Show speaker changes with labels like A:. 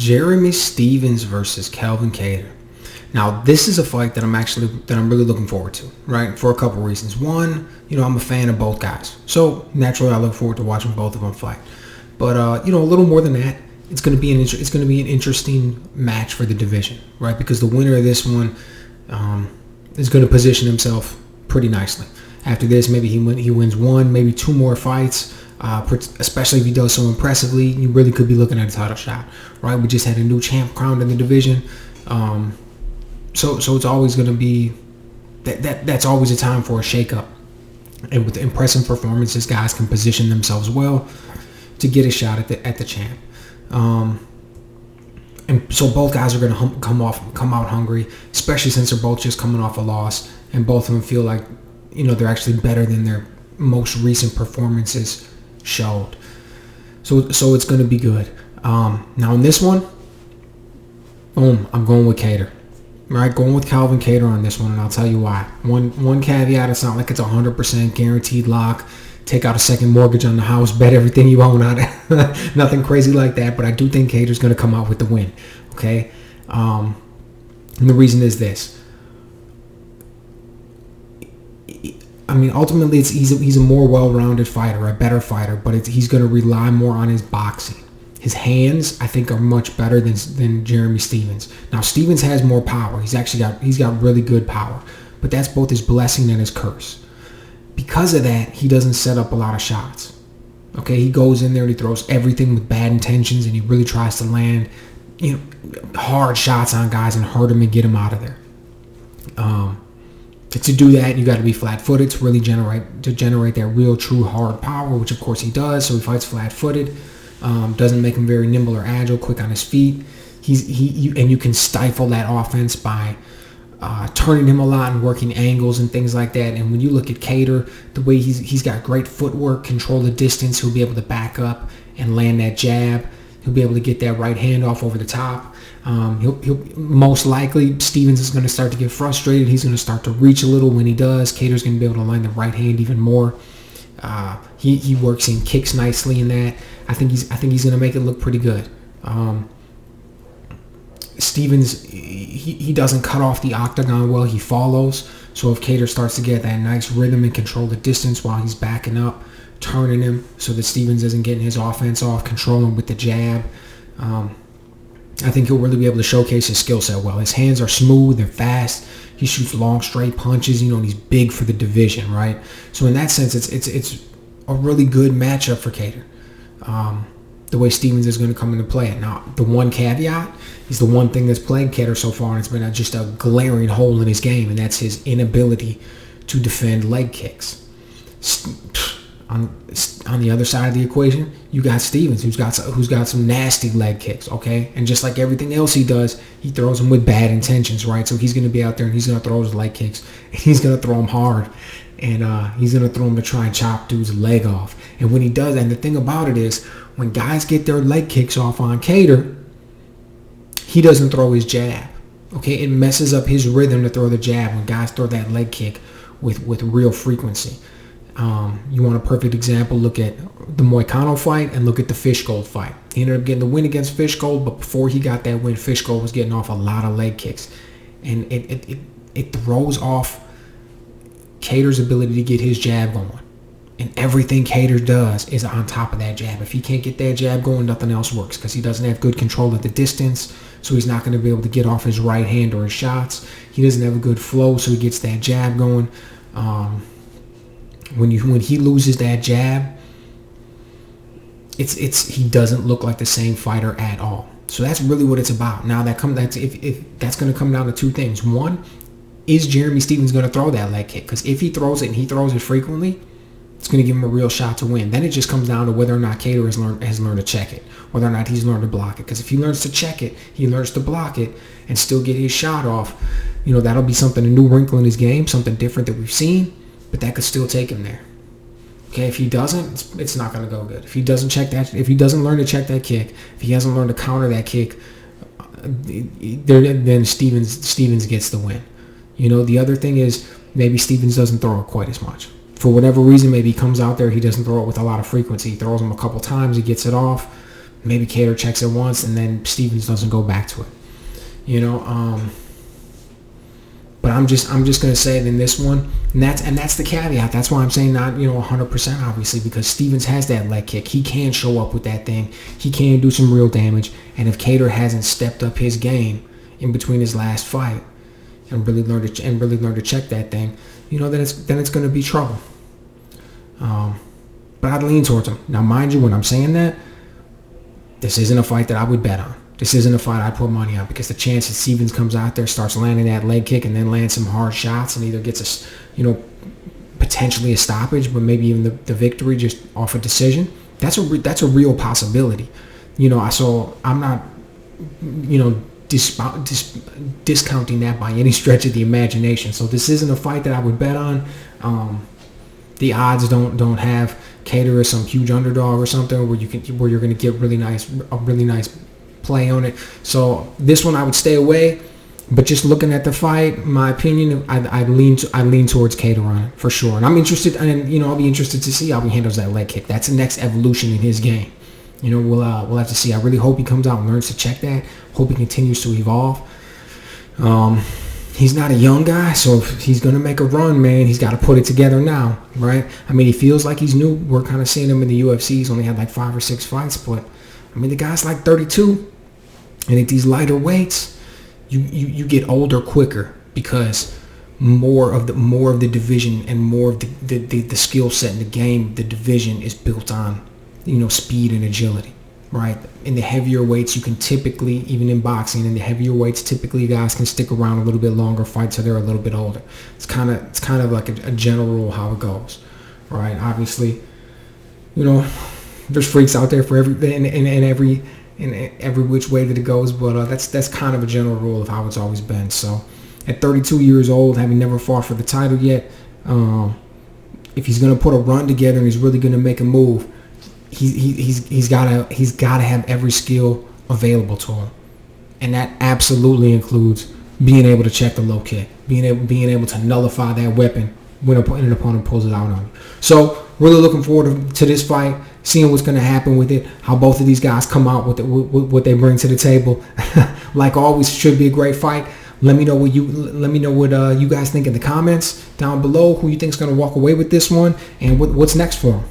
A: Jeremy Stephens versus Calvin Kattar. Now, this is a fight that I'm really looking forward to, right? For a couple reasons. One, I'm a fan of both guys, so naturally I look forward to watching both of them fight. But a little more than that, it's going to be an interesting match for the division, right? Because the winner of this one is going to position himself pretty nicely. After this, maybe he wins one, maybe two more fights. Especially if he does so impressively, you really could be looking at a title shot, right? We just had a new champ crowned in the division, so it's always going to be that's always a time for a shakeup. And with impressive performances, guys can position themselves well to get a shot at the champ. And so both guys are going to come out hungry, especially since they're both just coming off a loss, and both of them feel like they're actually better than their most recent performances showed. So it's going to be good. Now in this one, boom, I'm going with Kattar. Right, going with Calvin Kattar on this one, and I'll tell you why. One caveat: it's not like it's 100% guaranteed lock. Take out a second mortgage on the house, bet everything you own on it. Nothing crazy like that. But I do think Kattar's going to come out with the win. Okay, and the reason is this. I mean, ultimately, he's a more well-rounded fighter, a better fighter, but he's going to rely more on his boxing. His hands, I think, are much better than Jeremy Stephens. Now, Stephens has more power. He's got really good power, but that's both his blessing and his curse. Because of that, he doesn't set up a lot of shots. Okay, he goes in there and he throws everything with bad intentions, and he really tries to land, hard shots on guys and hurt them and get them out of there. To do that, you got to be flat-footed to really generate that real, true, hard power, which of course he does. So he fights flat-footed. Doesn't make him very nimble or agile, quick on his feet. And you can stifle that offense by turning him a lot and working angles and things like that. And when you look at Kattar, the way he's got great footwork, control the distance, he'll be able to back up and land that jab. He'll be able to get that right hand off over the top. He'll most likely, Stephens is going to start to get frustrated. He's going to start to reach a little. When he does, Kattar's going to be able to land the right hand even more. He works in kicks nicely in that. I think he's going to make it look pretty good. Stephens, he doesn't cut off the octagon well. He follows. So if Kattar starts to get that nice rhythm and control the distance while he's backing up, turning him so that Stephens isn't getting his offense off, controlling with the jab, I think he'll really be able to showcase his skill set well. His hands are smooth, they're fast. He shoots long, straight punches, and he's big for the division, right? So in that sense, it's a really good matchup for Kattar. The way Stephens is going to come into play. Now, the one caveat is the one thing that's plagued Kattar so far, and it's been just a glaring hole in his game, and that's his inability to defend leg kicks. On the other side of the equation, you got Stephens, who's got some nasty leg kicks, okay? And just like everything else he does, he throws them with bad intentions, right? So he's going to be out there and he's going to throw his leg kicks, and he's going to throw them hard, and he's going to throw them to try and chop dude's leg off. And when he does, and the thing about it is, when guys get their leg kicks off on Kattar, he doesn't throw his jab, okay? It messes up his rhythm to throw the jab when guys throw that leg kick with real frequency. You want a perfect example, look at the Moicano fight and look at the Fishgold fight. He ended up getting the win against Fishgold, but before he got that win, Fishgold was getting off a lot of leg kicks. And it throws off Kattar's ability to get his jab going. And everything Kattar does is on top of that jab. If he can't get that jab going, nothing else works because he doesn't have good control of the distance, so he's not going to be able to get off his right hand or his shots. He doesn't have a good flow, so he gets that jab going. When he loses that jab, he doesn't look like the same fighter at all. So that's really what it's about. Now if that's going to come down to two things. One, is Jeremy Stephens going to throw that leg kick? Because if he throws it and he throws it frequently, it's going to give him a real shot to win. Then it just comes down to whether or not Kattar has learned to check it, whether or not he's learned to block it. Because if he learns to check it, he learns to block it, and still get his shot off, that'll be a new wrinkle in his game, something different that we've seen, but that could still take him there. Okay, if he doesn't, it's not going to go good. If he doesn't learn to check that kick, if he hasn't learned to counter that kick, then Stephens gets the win. The other thing is maybe Stephens doesn't throw it quite as much. For whatever reason, maybe he comes out there, he doesn't throw it with a lot of frequency. He throws them a couple times, he gets it off, Maybe Kattar checks it once, and then Stephens doesn't go back to it. But I'm just gonna say it in this one, and that's the caveat. That's why I'm saying not 100% obviously, because Stephens has that leg kick. He can show up with that thing. He can do some real damage. And if Kattar hasn't stepped up his game in between his last fight and really learned to check that thing, then it's gonna be trouble. But I'd lean towards him. Now, mind you, when I'm saying that, this isn't a fight that I would bet on. This isn't a fight I'd put money on, because the chance that Stephens comes out there, starts landing that leg kick, and then lands some hard shots and either gets potentially a stoppage, but maybe even the victory just off a decision, that's a real possibility. I'm not, discounting that by any stretch of the imagination. So this isn't a fight that I would bet on. The odds don't have Kattar as some huge underdog or something where you're going to get a really nice play on it. So this one I would stay away. But just looking at the fight, my opinion, I'd lean towards Kattar on it for sure. And I'm interested, and I'll be interested to see how he handles that leg kick. That's the next evolution in his game. We'll have to see. I really hope he comes out and learns to check that. Hope he continues to evolve. He's not a young guy, so if he's going to make a run, man, he's got to put it together now, right? He feels like he's new. We're kind of seeing him in the UFC. He's only had like 5 or 6 fights, but, the guy's like 32. And at these lighter weights, you get older quicker, because more of the division and more of the skill set in the game, the division is built on, speed and agility. Right, in the heavier weights, you can typically, even in boxing, in the heavier weights, typically guys can stick around a little bit longer, fight till they're a little bit older. It's kind of like a general rule how it goes, right? Obviously, there's freaks out there for every which way that it goes, but that's kind of a general rule of how it's always been. So, at 32 years old, having never fought for the title yet, if he's gonna put a run together and he's really gonna make a move, he's got to have every skill available to him, and that absolutely includes being able to check the low kick, being able to nullify that weapon when an opponent pulls it out on you. So really looking forward to this fight, seeing what's going to happen with it, how both of these guys come out with what they bring to the table. Like always, should be a great fight. Let me know what you guys think in the comments down below. Who you think is going to walk away with this one, and what's next for them.